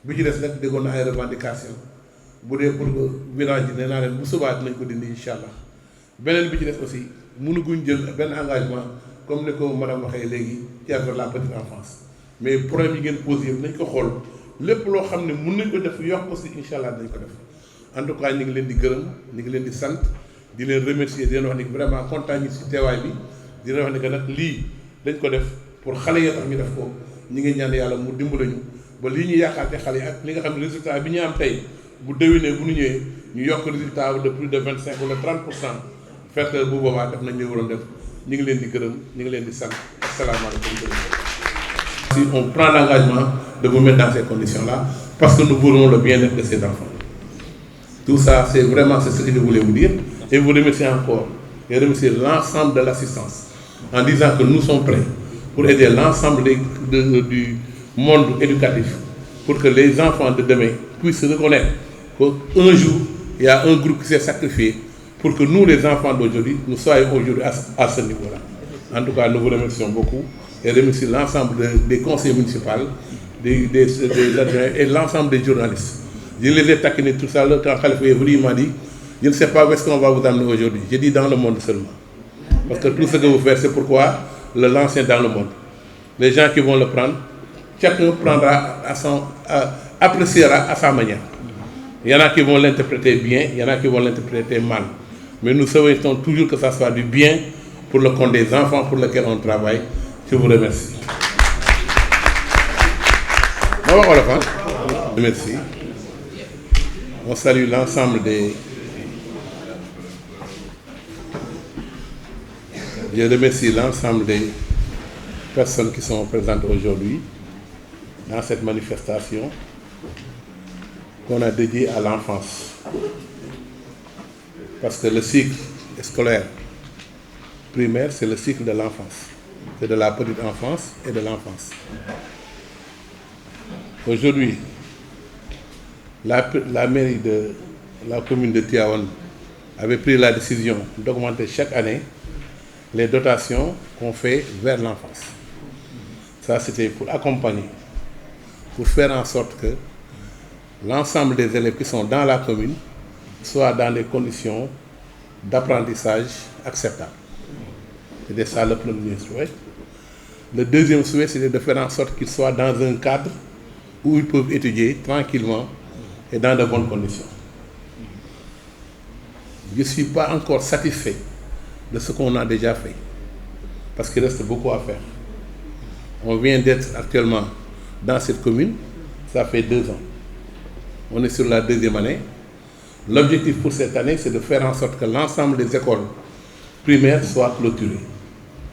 bi ci des nag déggoon na ay revendication bu dee pour village yi nee naa leen bu subaa dinañ ko dindi incha allah beneen bi ci des aussi mënuguñ jël benn engagement comme ni ko madame waxee léegi ci affaire la petite enfance mais problème yi ngeen posé yëpp nañ ko xool lépp loo xam ne mën nañ ko def yokk aussi incha allah dañ ko def en tout cas ñu ngi leen di gërëm ñu ngi leen di sant di leen remercier di leen wax ni vraiment kontaan ñi si teewaay bi di leen wax ni que nag lii dañ ko def pour xale yi tax ñu def ko ñu ngi ñaan yàlla mu dimbali ñu ba lii ñu yaakaar xale yi ak li nga xam ne résultat bi ñu am tey bu déwénee bu ñu ñëwee ñu yokk résultat de plus de 25 wala 30% fekk bu boobaa def nañ li waroon def ñu ngi leen di gërëm ñu ngi leen di sant asalaamaaleykum. Si on prend l'engagement de vous mettre dans ces conditions-là parce que nous voulons le bien-être de ces enfants. Tout ça, c'est vraiment ce que je voulais vous dire et vous remercier encore et remercier l'ensemble de l'assistance en disant que nous sommes prêts pour aider l'ensemble du monde éducatif pour que les enfants de demain puissent se reconnaître qu'un jour, il y a un groupe qui s'est sacrifié pour que nous, les enfants d'aujourd'hui, nous soyons aujourd'hui à ce niveau-là. En tout cas, nous vous remercions beaucoup et remercie l'ensemble des conseillers municipaux, des adjoints et l'ensemble des journalistes. Je les ai taquinés tout ça l'heure quand Khalifa est venu, il m'a dit, je ne sais pas où est-ce qu'on va vous amener aujourd'hui. J'ai dit dans le monde seulement. Parce que tout ce que vous faites, c'est pourquoi le lancer dans le monde. Les gens qui vont le prendre, chacun prendra appréciera à sa manière. Il y en a qui vont l'interpréter bien, il y en a qui vont l'interpréter mal. Mais nous souhaitons toujours que ça soit du bien pour le compte des enfants pour lesquels on travaille. Je vous remercie. Merci. On salue l'ensemble des... Je remercie l'ensemble des personnes qui sont présentes aujourd'hui. dans cette manifestation qu'on a dédiée à l'enfance. Parce que le cycle scolaire primaire, c'est le cycle de l'enfance. C'est de la petite enfance et de l'enfance. Aujourd'hui, la mairie de la commune de Tivaouane avait pris la décision d'augmenter chaque année les dotations qu'on fait vers l'enfance. Ça, c'était pour accompagner, pour faire en sorte que l'ensemble des élèves qui sont dans la commune soient dans des conditions d'apprentissage acceptables. C'était ça le premier souhait. Le deuxième souhait, c'était de faire en sorte qu'ils soient dans un cadre où ils peuvent étudier tranquillement et dans de bonnes conditions. Je ne suis pas encore satisfait de ce qu'on a déjà fait, parce qu'il reste beaucoup à faire. On vient d'être actuellement dans cette commune, ça fait 2 ans. On est sur la 2e année. L'objectif pour cette année, c'est de faire en sorte que l'ensemble des écoles primaires soient clôturées.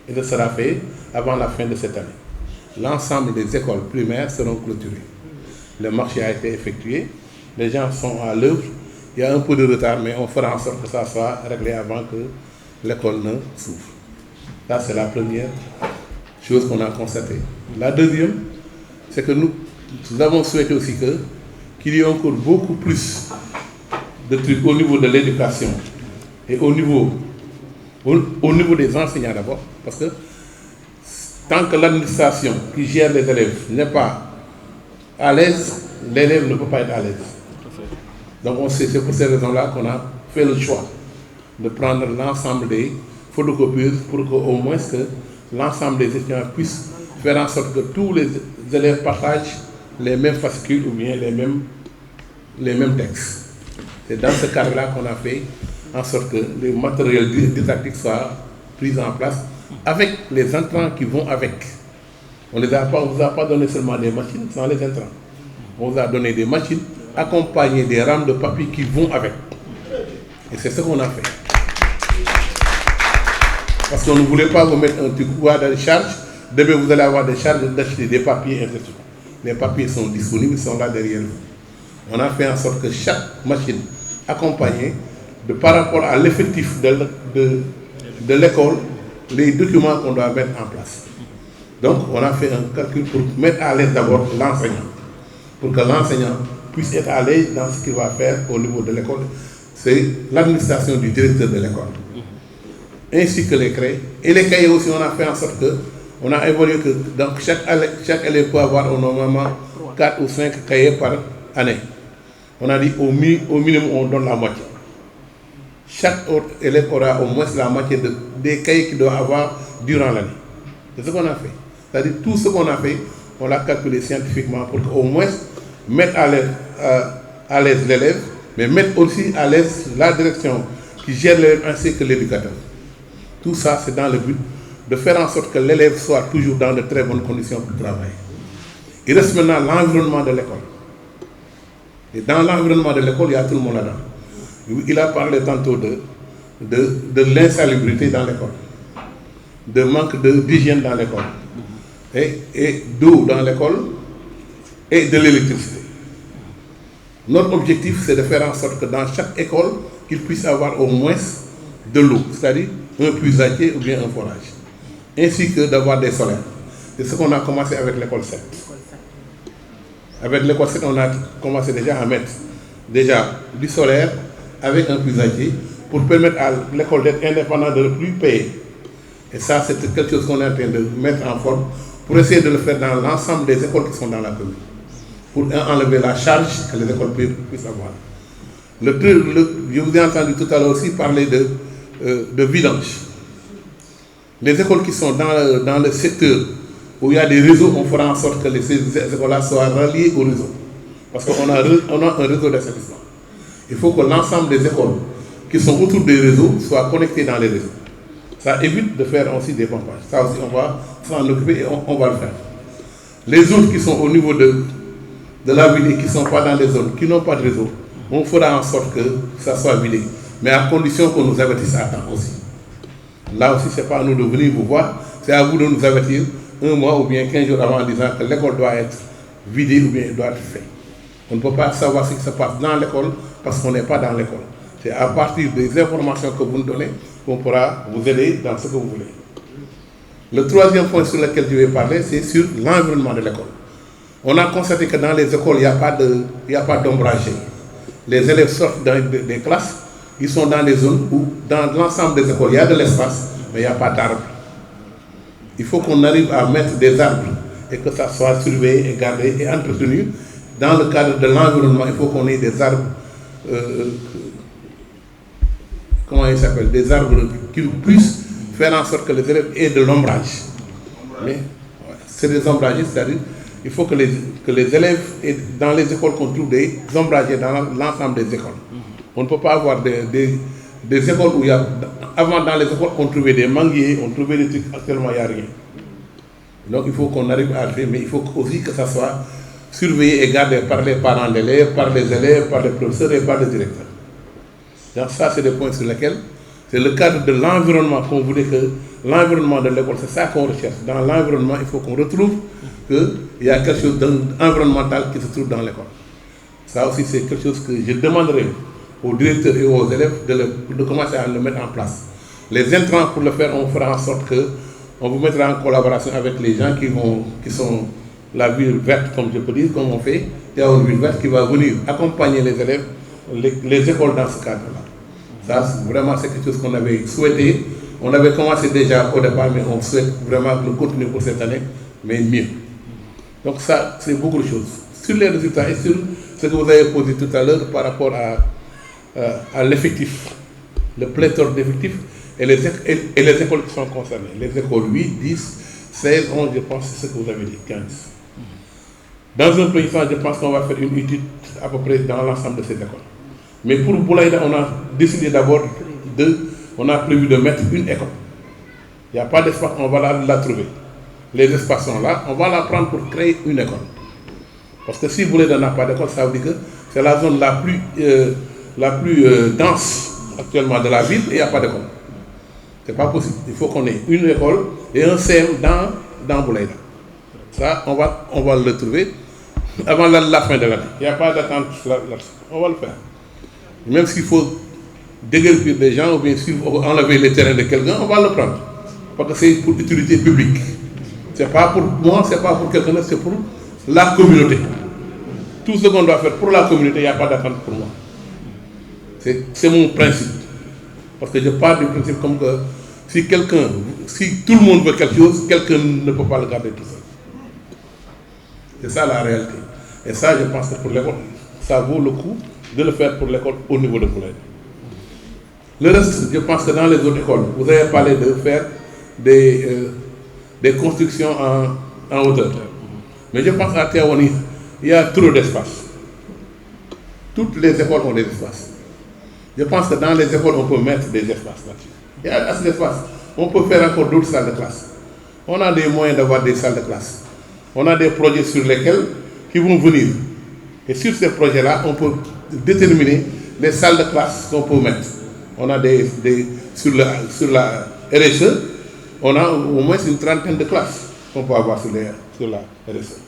Et ce sera fait avant la fin de cette année. L'ensemble des écoles primaires seront clôturées. Le marché a été effectué, les gens sont à l'œuvre. Il y a un peu de retard, mais on fera en sorte que ça soit réglé avant que l'école ne s'ouvre. Ça, c'est la première chose qu'on a constatée. La deuxième, c'est que nous avons souhaité aussi qu'il y ait encore beaucoup plus de trucs au niveau de l'éducation et au niveau des enseignants d'abord, parce que tant que l'administration qui gère les élèves n'est pas à l'aise, l'élève ne peut pas être à l'aise. Donc c'est pour ces raisons-là qu'on a fait le choix de prendre l'ensemble des photocopieuses pour qu'au moins que l'ensemble des étudiants puissent faire en sorte que tous les élèves partagent les mêmes fascicules ou bien les mêmes textes. C'est dans ce cadre-là qu'on a fait en sorte que les matériels didactiques soient pris en place avec les intrants qui vont avec. On ne vous a pas donné seulement des machines sans les intrants. On vous a donné des machines accompagnées des rames de papier qui vont avec. Et c'est ce qu'on a fait. Parce qu'on ne voulait pas vous mettre un truc de charge. Demain, vous allez avoir des charges d'acheter des papiers, etc. Les papiers sont disponibles, ils sont là derrière vous. On a fait en sorte que chaque machine accompagnée, par rapport à l'effectif de l'école, les documents qu'on doit mettre en place. Donc, on a fait un calcul pour mettre à l'aise d'abord l'enseignant, pour que l'enseignant puisse être à l'aise dans ce qu'il va faire au niveau de l'école. C'est l'administration du directeur de l'école, ainsi que les craies. Et les cahiers aussi, on a fait en sorte qu'on a évolué que donc chaque élève peut avoir normalement 4 ou 5 cahiers par année. On a dit au minimum, on donne la moitié. Chaque élève aura au moins la moitié des cahiers qu'il doit avoir durant l'année. C'est ce qu'on a fait. C'est-à-dire tout ce qu'on a fait, on l'a calculé scientifiquement pour qu'au moins mettre à l'aise l'élève, mais mettre aussi à l'aise la direction qui gère l'élève ainsi que l'éducateur. Tout ça, c'est dans le but de faire en sorte que l'élève soit toujours dans de très bonnes conditions pour travailler. Il reste maintenant l'environnement de l'école. Et dans l'environnement de l'école, il y a tout le monde là-dedans. Il a parlé tantôt de l'insalubrité dans l'école, de manque d'hygiène dans l'école, et d'eau dans l'école, et de l'électricité. Notre objectif, c'est de faire en sorte que dans chaque école, qu'il puisse avoir au moins de l'eau, c'est-à-dire un puisacier ou bien un forage, ainsi que d'avoir des solaires. C'est ce qu'on a commencé avec l'école 7. Avec l'école 7, on a commencé déjà à mettre du solaire avec un puisacier pour permettre à l'école d'être indépendante, de ne plus payer. Et ça, c'est quelque chose qu'on est en train de mettre en forme pour essayer de le faire dans l'ensemble des écoles qui sont dans la commune, pour enlever la charge que les écoles puissent avoir. Je vous ai entendu tout à l'heure aussi parler de vidange. Les écoles qui sont dans le secteur où il y a des réseaux, on fera en sorte que ces écoles-là soient reliées au réseau. Parce qu'on a un réseau d'assainissement. Il faut que l'ensemble des écoles qui sont autour des réseaux soient connectées dans les réseaux. Ça évite de faire aussi des pompages. Ça aussi, on va s'en occuper et on va le faire. Les autres qui sont au niveau de la ville et qui ne sont pas dans les zones, qui n'ont pas de réseau, on fera en sorte que ça soit vidé. Mais à condition qu'on nous avertisse à temps aussi. Là aussi, ce n'est pas à nous de venir vous voir, c'est à vous de nous avertir 1 mois ou bien 15 jours avant en disant que l'école doit être vidé ou bien il doit être fait. On ne peut pas savoir ce qui se passe dans l'école parce qu'on n'est pas dans l'école. C'est à partir des informations que vous nous donnez qu'on pourra vous aider dans ce que vous voulez. Le troisième point sur lequel je vais parler, c'est sur l'environnement de l'école. On a constaté que dans les écoles, il n'y a pas d'ombragé. Les élèves sortent des classes, ils sont dans des zones où, dans l'ensemble des écoles, il y a de l'espace, mais il n'y a pas d'arbres. Il faut qu'on arrive à mettre des arbres et que ça soit surveillé et gardé et entretenu. Dans le cadre de l'environnement, il faut qu'on ait des arbres, comment ils s'appellent, des arbres qui puissent faire en sorte que les élèves aient de l'ombrage. Mais c'est des ombragés, c'est-à-dire il faut que les élèves, dans les écoles, qu'on trouve des ombragés dans l'ensemble des écoles. On ne peut pas avoir des écoles où il y a... Avant, dans les écoles, on trouvait des manguiers, on trouvait des trucs, actuellement, il n'y a rien. Donc il faut qu'on arrive à le faire, mais il faut aussi que ça soit surveillé et gardé par les parents d'élèves, par les élèves, par les professeurs et par les directeurs. Donc ça, c'est des points sur lesquels, c'est le cadre de l'environnement qu'on voulait que l'environnement de l'école, c'est ça qu'on recherche. Dans l'environnement, il faut qu'on retrouve qu'il y a quelque chose d'environnemental qui se trouve dans l'école. Ça aussi, c'est quelque chose que je demanderai aux directeurs et aux élèves de commencer à le mettre en place. Les intrants pour le faire, on fera en sorte qu'on vous mettra en collaboration avec les gens qui sont la ville verte, comme je peux dire, comme on fait. Il y a une ville verte qui va venir accompagner les élèves, les écoles dans ce cadre-là. Ça, vraiment, c'est quelque chose qu'on avait souhaité. On avait commencé déjà au départ, mais on souhaite vraiment le continuer pour cette année, mais mieux. Donc ça, c'est beaucoup de choses. Sur les résultats et sur ce que vous avez posé tout à l'heure par rapport à l'effectif, le pléthore d'effectifs et les écoles qui sont concernées. Les écoles 8, 10, 16, 11, je pense, c'est ce que vous avez dit, 15. Dans un premier temps, je pense qu'on va faire une étude à peu près dans l'ensemble de ces écoles. Mais pour Boulaïda, on a décidé d'abord on a prévu de mettre une école. Il n'y a pas d'espace, on va la trouver. Les espaces sont là, on va la prendre pour créer une école. Parce que si Boulaïda n'a pas d'école, ça veut dire que c'est la zone la plus dense actuellement de la ville et il n'y a pas d'école. Ce n'est pas possible. Il faut qu'on ait une école et un CM dans Boulaïda. Ça, on va le trouver avant la fin de l'année. Il n'y a pas d'attente là-dessus. On va le faire. Même s'il faut déguerpir des gens ou bien enlever les terrains de quelqu'un, on va le prendre. Parce que c'est pour utilité publique. Ce n'est pas pour moi, ce n'est pas pour quelqu'un d'autre, c'est pour la communauté. Tout ce qu'on doit faire pour la communauté, il n'y a pas d'attente pour moi. C'est mon principe. Parce que je pars du principe comme que si tout le monde veut quelque chose, quelqu'un ne peut pas le garder tout seul. C'est ça la réalité. Et ça, je pense que pour l'école, ça vaut le coup de le faire pour l'école au niveau de Boulaïda. Le reste, je pense que dans les autres écoles, vous avez parlé de faire des constructions en hauteur. Mais je pense qu'à Tivaouane, il y a trop d'espace. Toutes les écoles ont des espaces. Je pense que dans les écoles, on peut mettre des espaces là-dessus. Il y a assez d'espace. On peut faire encore d'autres salles de classe. On a des moyens d'avoir des salles de classe. On a des projets sur lesquels qui vont venir. Et sur ces projets-là, on peut déterminer les salles de classe qu'on peut mettre. On a sur la RSE, on a au moins une trentaine de classes qu'on peut avoir sur la RSE.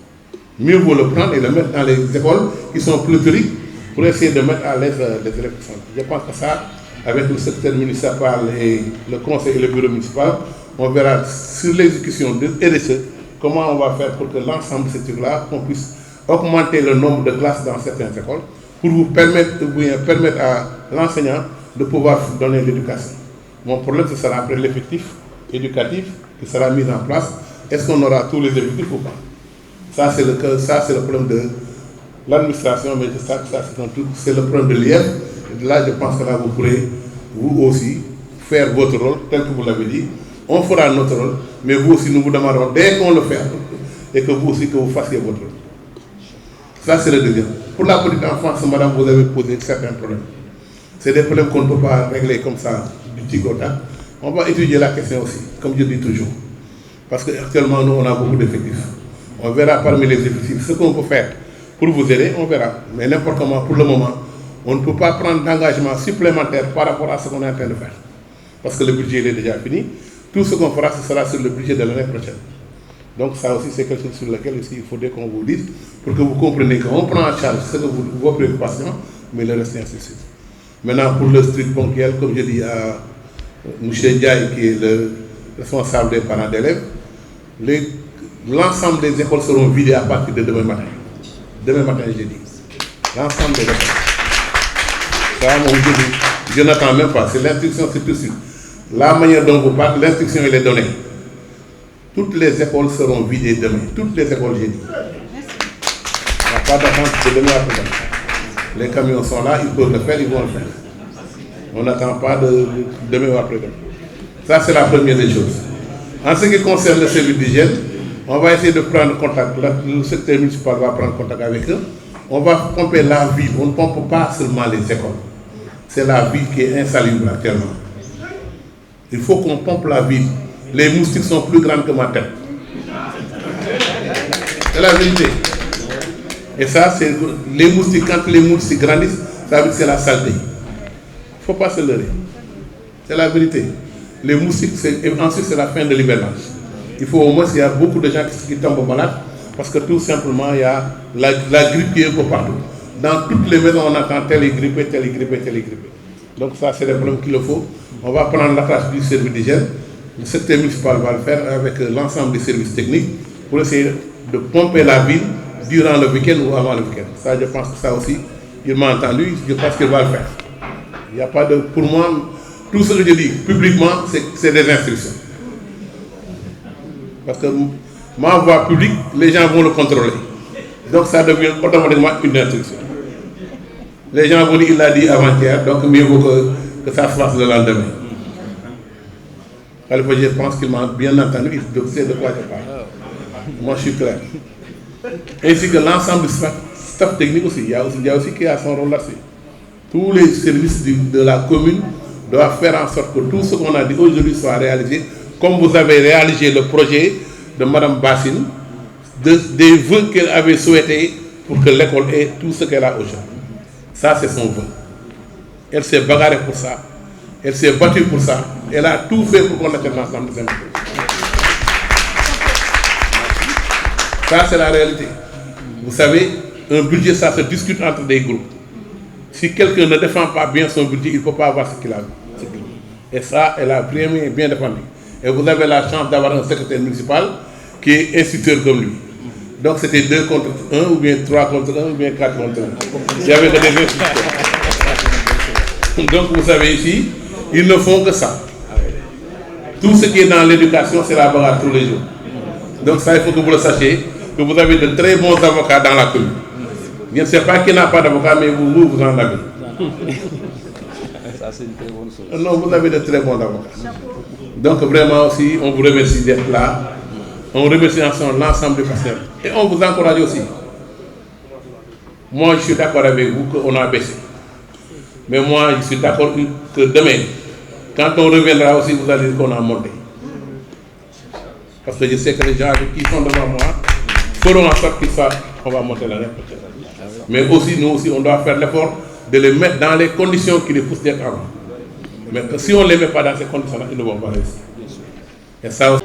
Mieux vaut le prendre et le mettre dans les écoles qui sont pléthoriques pour essayer de mettre à l'aise les élèves qui sont là. Je pense que ça, avec le secrétaire municipal et le conseil et le bureau municipal, on verra sur l'exécution de RSE comment on va faire pour que l'ensemble de ces trucs-là, qu'on puisse augmenter le nombre de classes dans certaines écoles pour vous permettre à l'enseignant de pouvoir donner l'éducation. Mon problème, ce sera après l'effectif éducatif qui sera mis en place. Est-ce qu'on aura tous les effectifs ou pas? Ça, c'est le problème de l'administration, mais c'est le problème de l'IEF. Là, je pense que là, vous pourrez, vous aussi, faire votre rôle, tel que vous l'avez dit. On fera notre rôle, mais vous aussi, nous vous demanderons, dès qu'on le fait, et que vous aussi, que vous fassiez votre rôle. Ça, c'est le deuxième. Pour la petite enfance, madame, vous avez posé certains problèmes. C'est des problèmes qu'on ne peut pas régler comme ça, du petit côté. On va étudier la question aussi, comme je dis toujours. Parce qu'actuellement, nous, on a beaucoup d'effectifs. On verra parmi les effectifs ce qu'on peut faire pour vous aider, on verra. Mais n'importe comment, pour le moment, on ne peut pas prendre d'engagement supplémentaire par rapport à ce qu'on est en train de faire. Parce que le budget est déjà fini. Tout ce qu'on fera, ce sera sur le budget de l'année prochaine. Donc ça aussi, c'est quelque chose sur lequel aussi, il faudrait qu'on vous dise pour que vous compreniez qu'on prend en charge vos préoccupations, mais le reste, ainsi de suite. Maintenant, pour le strict ponctuel, comme je dis à M. Ndiaye, qui est le responsable des parents d'élèves, l'ensemble des écoles seront vidées à partir de demain matin. Demain matin, j'ai dit. L'ensemble des écoles. Ça, je n'attends même pas. C'est l'instruction, c'est tout de suite. La manière dont vous parlez, l'instruction, elle est donnée. Toutes les écoles seront vidées demain. Toutes les écoles, j'ai dit. Il n'y a pas d'attente de demain après-demain. Les camions sont là, ils peuvent le faire, ils vont le faire. On n'attend pas de demain ou après-demain. Ça, c'est la première des choses. En ce qui concerne le service d'hygiène, on va essayer de prendre contact. Le secteur municipal va prendre contact avec eux. On va pomper la ville. On ne pompe pas seulement les écoles. C'est la ville qui est insalubre actuellement. Il faut qu'on pompe la ville. Les moustiques sont plus grandes que ma tête. C'est la vérité. Et ça, c'est les moustiques, quand les moustiques grandissent, ça veut dire que c'est la saleté. Il ne faut pas se leurrer. C'est la vérité. Les moustiques, ensuite, c'est la fin de l'hivernage. Il faut au moins, il y a beaucoup de gens qui tombent malades, parce que tout simplement, il y a la grippe qui est un peu partout. Dans toutes les maisons, on entend tel est grippé, tel est grippé, tel est grippé. Donc ça, c'est le problème qu'il faut. On va prendre la tâche du service d'hygiène. Le secteur municipal va le faire avec l'ensemble des services techniques pour essayer de pomper la ville durant le week-end ou avant le week-end. Ça, je pense que ça aussi, il m'a entendu, je pense qu'il va le faire. Il n'y a pas de... Pour moi, tout ce que je dis publiquement, c'est des instructions. Parce que ma voix publique, les gens vont le contrôler. Donc ça devient automatiquement une instruction. Les gens vont dire, il l'a dit avant-hier, donc mieux vaut que ça se fasse le lendemain. Alors je pense qu'il m'a bien entendu, il sait de quoi je parle. Moi je suis clair. Ainsi que l'ensemble du staff technique aussi. Il y a aussi qui a son rôle là-dessus. Tous les services de la commune doivent faire en sorte que tout ce qu'on a dit aujourd'hui soit réalisé, comme vous avez réalisé le projet de Mme Bassine, des vœux qu'elle avait souhaités pour que l'école ait tout ce qu'elle a aujourd'hui. Ça, c'est son vœu. Elle s'est bagarrée pour ça. Elle s'est battue pour ça. Elle a tout fait pour qu'on atteigne l'ensemble des impôts. Ça, c'est la réalité. Vous savez, un budget, ça se discute entre des groupes. Si quelqu'un ne défend pas bien son budget, il ne peut pas avoir ce qu'il a. Et ça, elle a bien défendu. Et vous avez la chance d'avoir un secrétaire municipal qui est instituteur comme lui. Donc c'était 2 contre 1, ou bien 3 contre 1, ou bien 4 contre 1. Il y avait que des instituteurs. Donc vous savez ici, ils ne font que ça. Tout ce qui est dans l'éducation, c'est la bagarre tous les jours. Donc ça, il faut que vous le sachiez, que vous avez de très bons avocats dans la commune. Je ne sais pas qui n'a pas d'avocat, mais vous en avez. Ça, c'est une très bonne chose. Non, vous avez de très bons avocats. Donc vraiment aussi, on vous remercie d'être là. On remercie l'ensemble des partenaires. Et on vous encourage aussi. Moi, je suis d'accord avec vous qu'on a baissé. Mais moi, je suis d'accord que demain, quand on reviendra aussi, vous allez dire qu'on a monté. Parce que je sais que les gens qui sont devant moi feront en sorte qu'on va monter l'année prochaine. Mais aussi, nous aussi, on doit faire l'effort de les mettre dans les conditions qui les poussent d'être avant. Mais si on ne les met pas dans ces conditions-là, ils ne vont pas réussir. Et ça aussi.